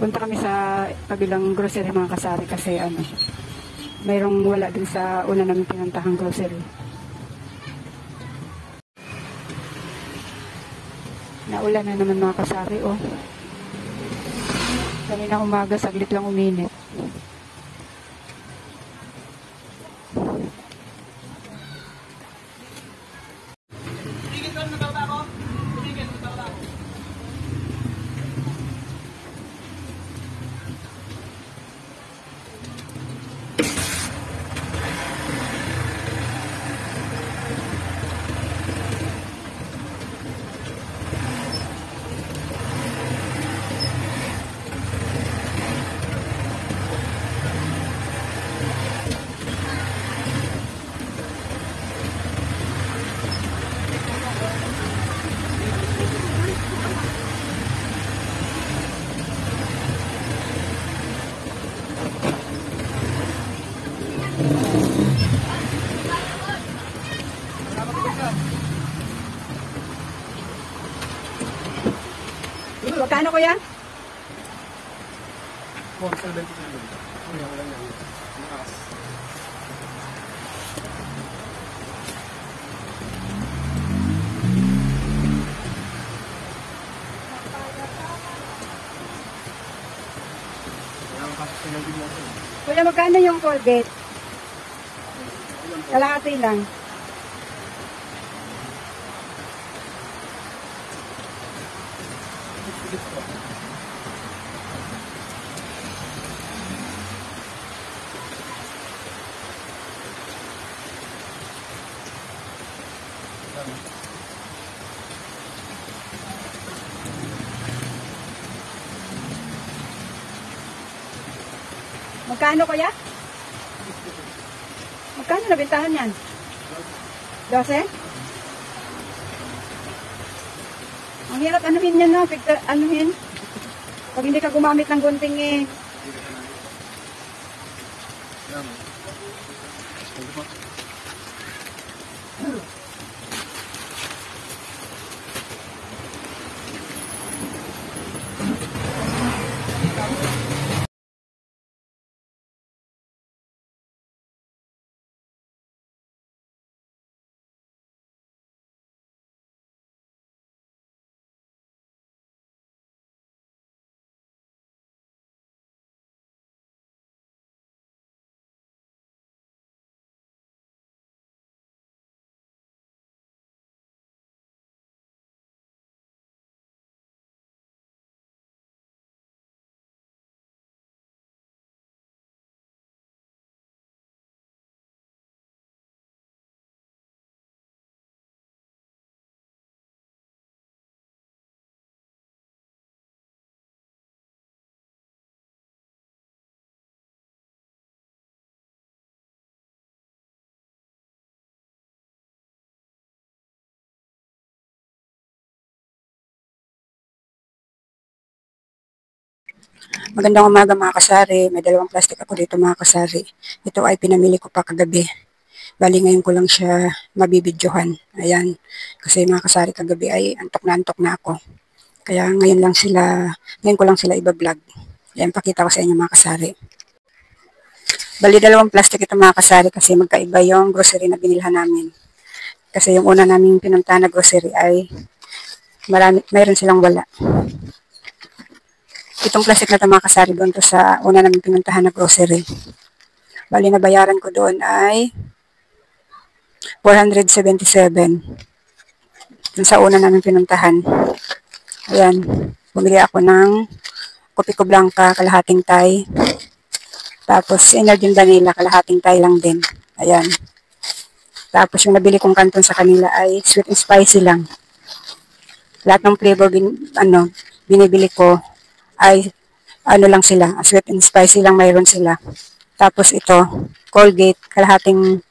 Punta kami sa kabilang grocery mga kasari kasi mayroong wala din sa una namin pinuntahang grocery. Naulan na naman mga kasari, oh. Kanina umaga, saglit lang uminit. Magkano kuya? 470. Kuya, magkano yung Colgate? Kalahati lang. Magkano kuya? Magkano nabentahan yan? 12? Ang hirap anuhin yan, no? Anuhin. Pag hindi ka gumamit ng gunting eh. Magandang umaga mga kasari. May dalawang plastic ako dito mga kasari. Ito ay pinamili ko pa kagabi. Bali ngayon ko lang siya mabibidyohan. Ayan. Kasi mga kasari kagabi ay antok na ako. Kaya ngayon ko lang sila iba-vlog. Ayan, pakita ko sa inyo mga kasari. Bali dalawang plastic ito mga kasari kasi magkaiba yung grocery na binilhan namin. Kasi yung una naming pinuntahan na grocery ay mayroon silang wala. Itong plastic na ito mga kasari doon to sa una namin pinuntahan na grocery. Bali nabayaran ko doon ay 477. Doon sa una namin pinuntahan. Ayan. Bumili ako ng Kopiko Blanca, kalahating Thai. Tapos Energin Vanilla, kalahating Thai lang din. Ayan. Tapos yung nabili kong kanton sa kanila ay sweet and spicy lang. Lahat ng flavor binibili ko ay lang sila, sweet and spicy lang mayroon sila. Tapos ito, Colgate, kalahating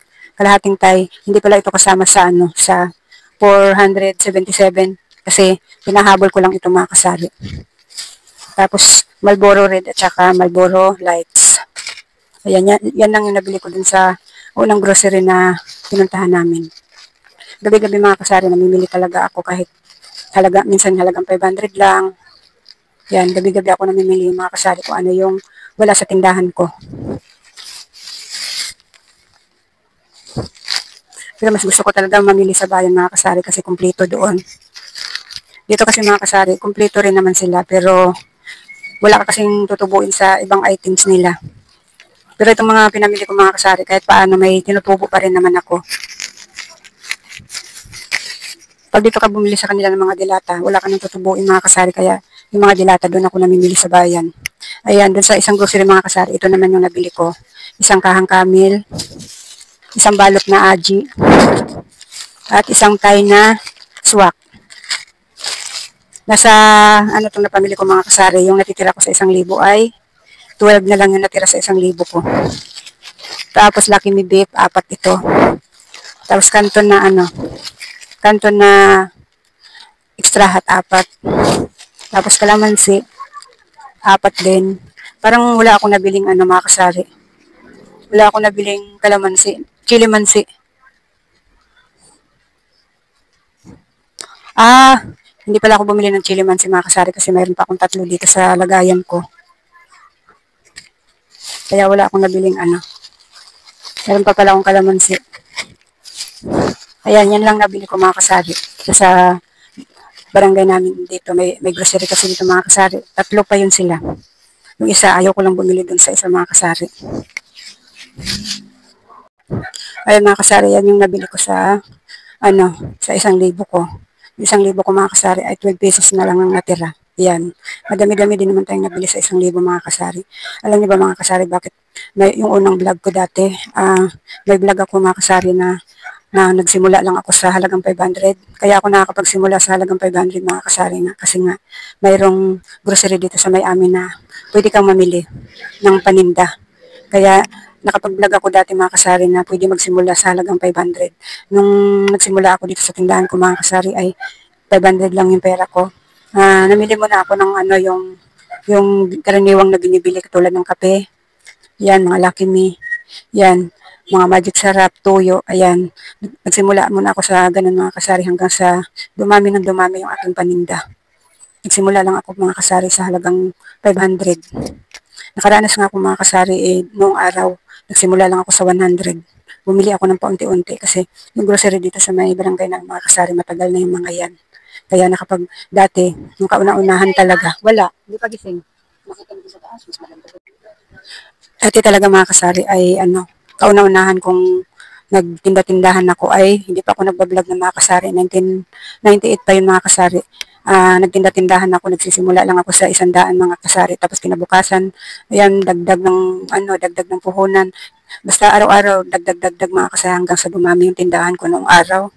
Thai. Hindi pala ito kasama sa sa 477 kasi pinahabol ko lang ito mga kasari. Tapos Marlboro Red at saka Marlboro Lights. Ayan, yan lang yung nabili ko dun sa unang grocery na pinuntahan namin. Gabi-gabi mga kasari, namimili talaga ako kahit minsan halagang 500 lang. Yan, gabi-gabi ako namimili yung mga kasari ko ano yung wala sa tindahan ko. Pero mas gusto ko talaga mamili sa bayan mga kasari kasi kumpleto doon. Dito kasi mga kasari, kumpleto rin naman sila pero wala ka kasing tutubuin sa ibang items nila. Pero itong mga pinamili ko mga kasari, kahit paano may tinutubo pa rin naman ako. Pag dito ka bumili sa kanila ng mga dilata, wala ka nang tutubuin mga kasari, kaya yung mga dilata doon ako namimili sa bayan. Ayan, doon sa isang grocery mga kasari, ito naman yung nabili ko. Isang kahang kamil, isang balot na aji, at isang tay na swak. Nasa, ano itong napamili ko mga kasari, yung natitira ko sa 1,000 ay 12 na lang yung natira sa 1,000 ko. Tapos Lucky Me Beef, 4 ito. Tapos kanton na kanton na extra hot, 4. Tapos kalamansi, 4 din. Parang wala akong nabiling mga kasari. Wala akong nabiling kalamansi, chili mansi. Hindi pala ako bumili ng chili mansi mga kasari kasi mayroon pa akong 3 dito sa lagayan ko. Kaya wala akong nabiling Meron pa pala akong kalamansi. Ayan, yan lang nabili ko mga kasari. Sa barangay namin dito, may grocery kasi dito mga kasari. 3 pa yun sila. Yung isa, ayaw ko lang bumili dun sa isa mga kasari. Ayan mga kasari, yan yung nabili ko sa, sa 1,000 ko. Yung 1,000 ko mga kasari ay 12 pesos na lang ang natira. Yan. Madami-dami din naman tayong nabili sa 1,000 mga kasari. Alam niyo ba mga kasari, bakit yung unang vlog ko dati, may vlog ako mga kasari na nagsimula lang ako sa halagang 500. Kaya ako nakakapagsimula sa halagang 500 mga kasari nga. Kasi nga, mayroong grocery dito sa may amin na pwede kang mamili ng paninda. Kaya nakapag-vlog ako dati mga kasari na pwede magsimula sa halagang 500. Nung nagsimula ako dito sa tindahan ko mga kasari ay 500 lang yung pera ko. Namili muna ako ng yung karaniwang na binibili katulad ng kape. Yan, mga Lucky Me. Yan, mga Magic Sarap, Tuyo. Ayan, nagsimula muna ako sa ganun mga kasari hanggang sa dumami ng dumami yung aking paninda. Nagsimula lang ako mga kasari sa halagang 500. Nakaranas nga ako mga kasari noong araw. Nagsimula lang ako sa 100. Bumili ako ng paunti-unti kasi yung grocery dito sa may barangay ng mga kasari matagal na yung mga yan. Kaya dati, nung kauna-unahan talaga, wala, hindi pa gising. Makita mo sa taas, mas maganda. Dati talaga mga kasari ay kauna-unahan kong nagtinda-tindahan ako ay hindi pa ako nagbablog ng mga kasari. 1998 pa yun mga kasari. Nagtinda-tindahan ako, nagsisimula lang ako sa 100 mga kasari. Tapos kinabukasan, ayan, dagdag ng puhunan. Basta araw-araw, dagdag mga kasari hanggang sa dumami yung tindahan ko noong araw.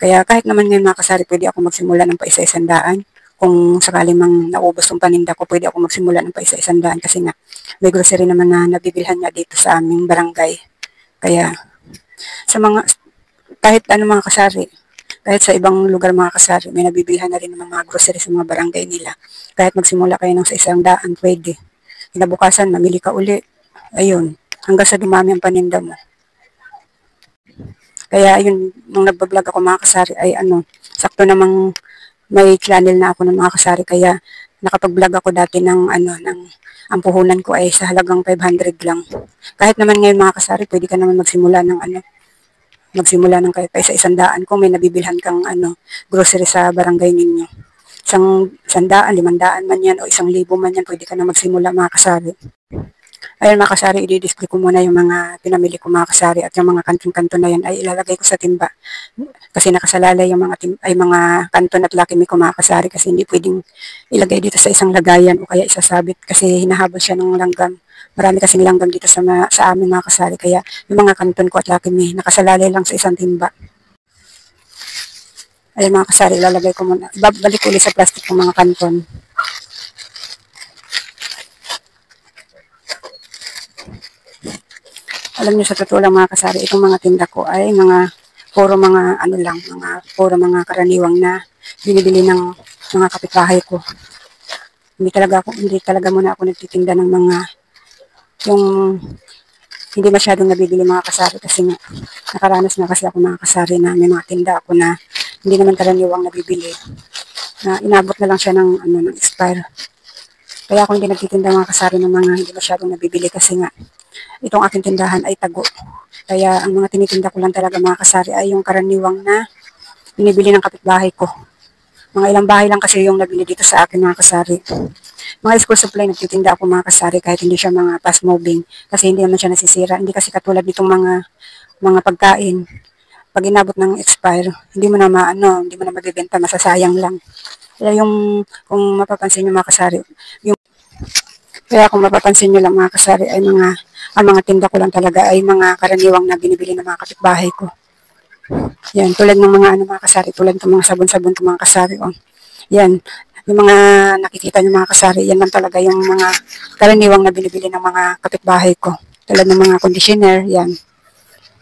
Kaya kahit naman ngayon mga kasari, pwede ako magsimula ng pa isa-100. Kung sakaling mang naubos yung paninda ko, pwede ako magsimula ng pa isa-100 kasi nga may grocery naman na nabibilhan niya dito sa aming barangay. Kaya kahit mga kasari, kahit sa ibang lugar mga kasari, may nabibilhan na rin ng mga grocery sa mga barangay nila. Kahit magsimula kayo ng sa 100, pwede. Kinabukasan, mamili ka uli. Ayun, hanggang sa dumami ang paninda mo. Kaya ayun, nung nagbablog ako mga kasari ay sakto namang may channel na ako ng mga kasari. Kaya nakapag-vlog ako dati ng ang puhunan ko ay sa halagang 500 lang. Kahit naman ngayon mga kasari, pwede ka naman magsimula ng kahit pa isa 100 kung may nabibilhan kang grocery sa barangay ninyo. 100, 500 man yan o 1,000 man yan, pwede ka na magsimula mga kasari. Ayun mga kasari, i-display ko muna yung mga pinamili ko mga kasari at yung mga kanton-kanton na yan ay ilalagay ko sa timba. Kasi nakasalalay yung mga kanton at Lucky Me ko mga kasari kasi hindi pwedeng ilagay dito sa isang lagayan o kaya isasabit kasi hinahabol siya ng langgam. Marami kasing langgam dito sa amin mga kasari kaya yung mga kanton ko at Lucky Me nakasalalay lang sa isang timba. Ayun mga kasari, ilalagay ko muna. Babalik ulit sa plastic ng mga kanton. Alam niyo sa totoo lang mga kasari, itong mga tinda ko ay puro mga puro mga karaniwang na binibili ng mga kapitbahay ko. Hindi talaga muna ako nagtitinda ng yung hindi masyadong nabibili mga kasari kasi nga nakaranas na kasi ako mga kasari na may mga tinda ako na hindi naman karaniwang nabibili. Na inabot na lang siya ng expire. Kaya ako hindi nagtitinda mga kasari ng mga hindi masyadong nabibili kasi nga itong aking tindahan ay tago. Kaya ang mga tinitinda ko lang talaga mga kasari ay yung karaniwang na binibili ng kapitbahay ko. Mga ilang bahay lang kasi yung nabili dito sa akin mga kasari. Mga school supply nagtitinda ako mga kasari kahit hindi siya mga fast moving kasi hindi naman siya nasisira. Hindi kasi katulad nitong mga pagkain. Pag inabot ng expire, hindi mo na hindi mo na mabibenta, masasayang lang. Kaya kung mapapansin niyo mga kasari, kaya kung mapapansin niyo lang mga kasari ay ang mga tinda ko lang talaga ay mga karaniwang na binibili ng mga kapitbahay ko. Yan, tulad ng mga mga kasari, tulad ng mga sabon-sabon ko mga kasari. Oh. Yan, yung mga nakikita niyo mga kasari, yan lang talaga yung mga karaniwang na binibili ng mga kapitbahay ko. Tulad ng mga conditioner, yan.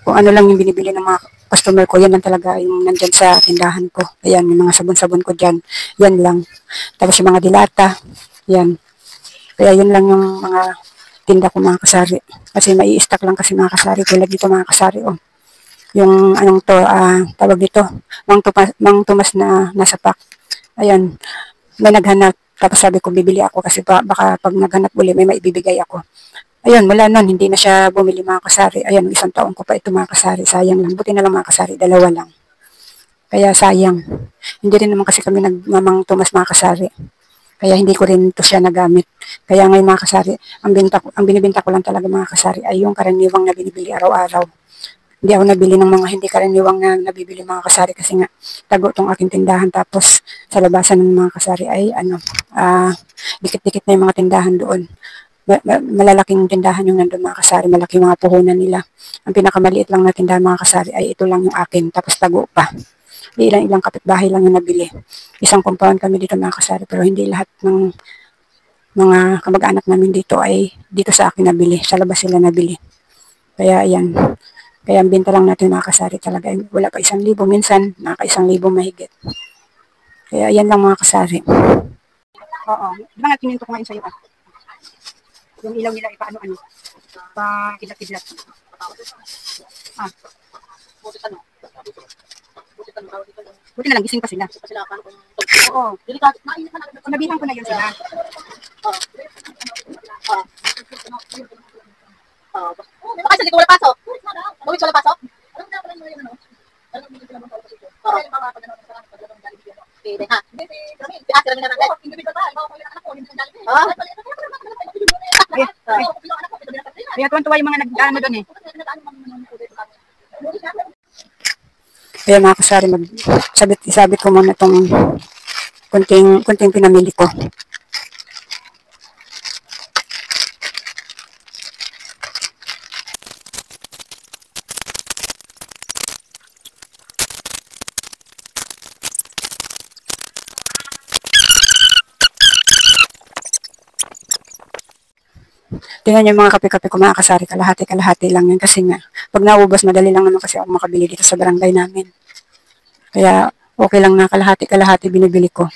Kung ano lang yung binibili ng mga customer ko, yan lang talaga yung nandyan sa tindahan ko. Ayan, yung mga sabon-sabon ko dyan, yan lang. Tapos yung mga dilata, yan. Kaya yun lang yung mga tinda ko mga kasari. Kasi may stock lang kasi mga kasari. Tulad dito mga kasari, oh. Yung anong to, tawag dito, Mang Tomas na nasa pack. Ayan, may naghanap. Tapos sabi ko, bibili ako kasi baka pag naghanap uli, may maibibigay ako. Ayun, mula nun, hindi na siya bumili mga kasari. Ayan, isang taon ko pa ito mga kasari. Sayang lang. Buti na lang mga kasari, dalawa lang. Kaya sayang. Hindi rin naman kasi kami nagmamang Tomas mga kasari. Kaya hindi ko rin ito siya nagamit. Kaya ngayon mga kasari, ang binibenta ko lang talaga mga kasari ay yung karaniwang na binibili araw-araw. Hindi ako nabili ng mga hindi karaniwang na nabibili mga kasari kasi nga tago tong aking tindahan. Tapos sa labasan ng mga kasari ay dikit-dikit na yung mga tindahan doon. Malalaking tindahan yung nandun mga kasari, malaking mga puhunan nila. Ang pinakamaliit lang na tindahan mga kasari ay ito lang yung akin, tapos tago pa. Ilang kapitbahay lang yung nabili. Isang compound kami dito mga kasari, pero hindi lahat ng mga kamag-anak namin dito ay dito sa akin nabili. Sa labas sila nabili. Kaya ayan. Kaya ang binta lang natin mga kasari talaga, wala pa 1,000, minsan naka 1,000 mahigit. Kaya ayan lang mga kasari. Oo. Di ba nga kininto ko ngayon sa'yo yung ilaw nila ipaano-ano, pa-kidlat-kidlat. Buti na lang, gising pa sila. Oo. Sinabihan ko na yun sila. Baka sa dito wala pasok. Bawit wala pasok? Pwede ha. Piasira nila natin. Kaya tuwan-tuwa yung mga nag-ano doon eh. Kaya mga kasari, sabit ko muna itong kunting pinamili ko. Tingnan niyo yung mga kape-kape ko mga kasari, kalahati-kalahati lang yan kasi nga, pag naubos, madali lang naman kasi ako makabili dito sa barangay namin. Kaya, okay lang na kalahati-kalahati binibili ko.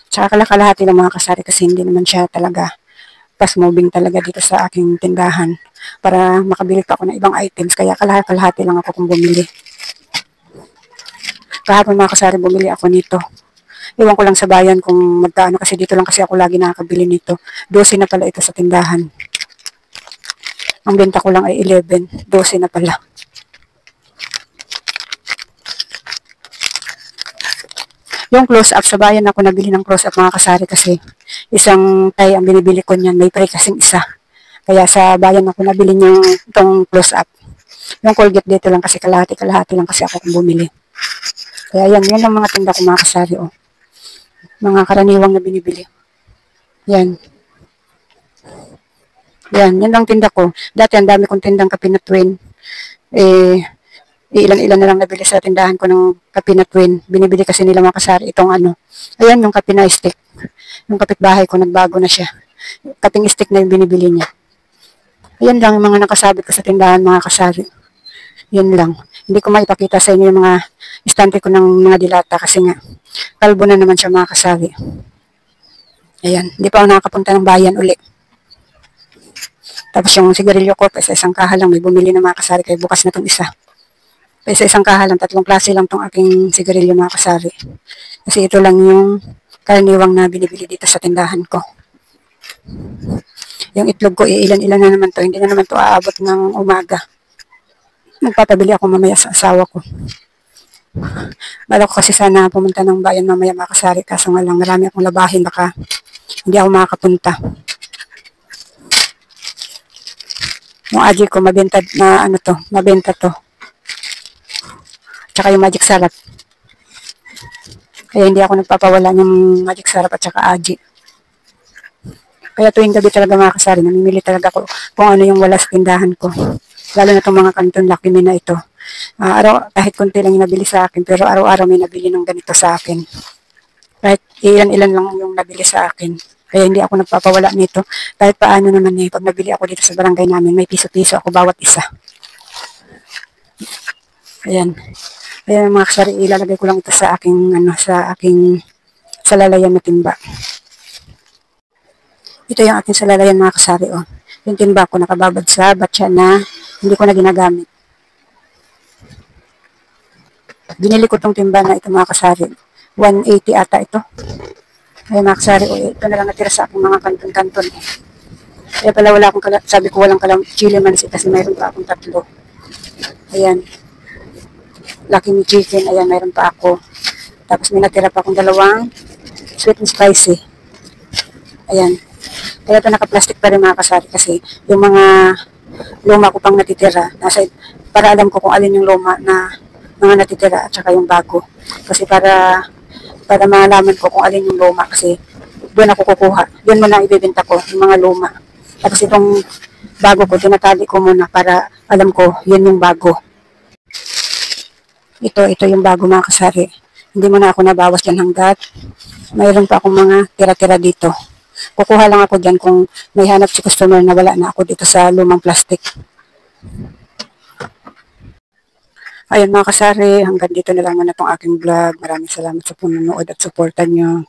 Tsaka kalahati lang mga kasari kasi hindi naman siya talaga fast moving talaga dito sa aking tindahan para makabili pa ako ng ibang items. Kaya kalahati lang ako kung bumili. Kahapon mga kasari, bumili ako nito. Iwan ko lang sa bayan kung magkano kasi dito lang kasi ako lagi nakakabili nito. 12 na pala ito sa tindahan. Ang benta ko lang ay 11. 12 na pala. Yung close-up, sa bayan ako nabili ng close-up mga kasari kasi isang tay ang binibili ko niyan. May pre kasing isa. Kaya sa bayan ako nabili niyang itong close-up. Yung Colgate dito lang kasi kalahati lang kasi ako kung bumili. Kaya yan ang mga tinda ko mga kasari. Oh. Mga karaniwang na binibili. Yan. Yan ang tinda ko. Dati ang dami kong tindang kape na twin. Ilan-ilan na lang nabili sa tindahan ko ng kape na twin. Binibili kasi nila mga kasari itong ano. Ayan yung kape na stick. Yung kapitbahay ko, nagbago na siya. Kaping stick na yung binibili niya. Ayan lang yung mga nakasabit ko sa tindahan mga kasari. Yan lang. Hindi ko maipakita sa inyo yung mga istante ko ng mga dilata kasi nga kalbo na naman siya mga kasari. Ayan. Hindi pa ako nakakapunta ng bayan uli. Tapos yung sigarilyo ko, pa isang kaha lang, may bumili na mga kasari, kaya bukas na itong isa. Pa isang kaha lang, 3 klase lang itong aking sigarilyo mga kasari. Kasi ito lang yung karaniwang na binibili dito sa tindahan ko. Yung itlog ko, ilan-ilan na naman to, hindi na naman to aabot ng umaga. Magpapabili ako mamaya sa asawa ko. Bala ko kasi sana pumunta ng bayan mamaya mga kasari, kaso nga lang marami akong labahin, baka hindi ako makakapunta. Yung aji ko, mabenta na mabenta to. Tsaka yung magic sarap. Kaya hindi ako nagpapawala ng magic sarap at saka aji. Kaya tuwing gabi talaga mga kasari, namimili talaga ako kung ano yung wala sa tindahan ko. Lalo na itong mga Canton Lucky Me na ito. Kahit konti lang yung nabili sa akin, pero araw-araw may nabili ng ganito sa akin. Kahit ilan-ilan lang yung nabili sa akin. Kaya hindi ako nagpapawala nito. Kahit paano naman pag nabili ako dito sa barangay namin, may piso-piso ako bawat isa. Ayan. Ayan mga kasari, ilalagay ko lang ito sa aking, sa lalayan na timba. Ito yung aking salalayan mga kasari, oh. Yung timba ko nakababad sa batya na hindi ko na ginagamit. Binili ko tong timba na ito mga kasari. 180 ata ito. Ay mga kasari, oh, ito na lang natira sa aking mga kanton-kanton. Kaya pala wala akong, sabi ko walang chili mansi kasi mayroon pa akong 3. Ayan. Lucky Me chicken, ayan, mayroon pa ako. Tapos may natira pa akong 2 sweet and spicy. Ayan. Kaya ito naka-plastic pa rin mga kasari kasi yung mga luma ko pang natitira, para alam ko kung alin yung luma na mga natitira at saka yung bago. Kasi para malaman ko kung alin yung luma kasi doon ako kukuha. Doon muna ibibenta ko yung mga luma. Tapos itong bago ko, tinatali ko muna para alam ko yun yung bago. Ito yung bago mga kasari. Hindi mo na ako nabawas dyan hanggat mayroon pa akong mga tira-tira dito. Kukuha lang ako dyan kung may hanap si customer na wala na ako dito sa lumang plastic. Ayun mga kasari, hanggang dito na lang muna itong aking vlog. Maraming salamat sa panonood at supportan nyo.